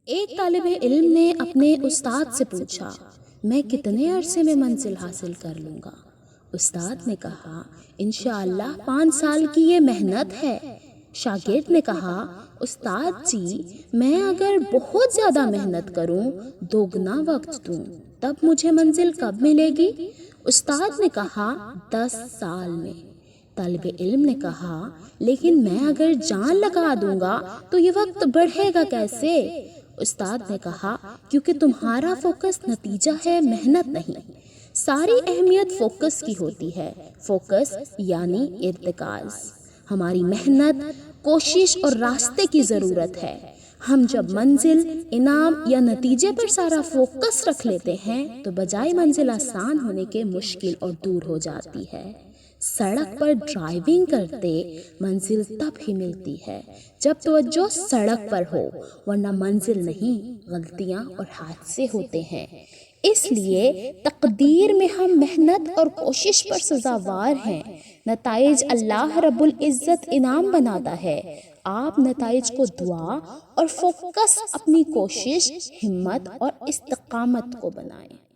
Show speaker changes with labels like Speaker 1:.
Speaker 1: ایک طالب علم نے اپنے استاد سے پوچھا، میں کتنے عرصے میں منزل حاصل کر لوں گا؟ استاد نے کہا، انشاءاللہ 5 سال کی یہ محنت ہے۔ شاگرد نے کہا، استاد جی میں اگر بہت زیادہ محنت کروں، دوگنا وقت دوں، تب مجھے منزل کب ملے گی؟ استاد نے کہا، 10 سال میں۔ طالب علم نے کہا، لیکن میں اگر جان لگا دوں گا تو یہ وقت بڑھے گا کیسے؟ استاد نے کہا، کیونکہ تمہارا فوکس نتیجہ ہے، محنت نہیں۔ ساری اہمیت فوکس کی ہوتی ہے۔ فوکس یعنی ارتکاز۔ ہماری محنت، کوشش اور راستے کی ضرورت ہے۔ ہم جب منزل، انعام یا نتیجے پر سارا فوکس رکھ لیتے ہیں تو بجائے منزل آسان ہونے کے مشکل اور دور ہو جاتی ہے۔ سڑک پر ڈرائیونگ کرتے منزل تب ہی ملتی ہے جب توجہ سڑک پر ہو، ورنہ منزل نہیں، غلطیاں اور حادثے ہوتے ہیں۔ اس لیے تقدیر میں ہم محنت اور کوشش پر سزاوار ہیں۔ نتائج اللہ رب العزت انعام بناتا ہے۔ آپ نتائج کو دعا اور فوکس، اپنی کوشش، ہمت اور استقامت کو بنائیں۔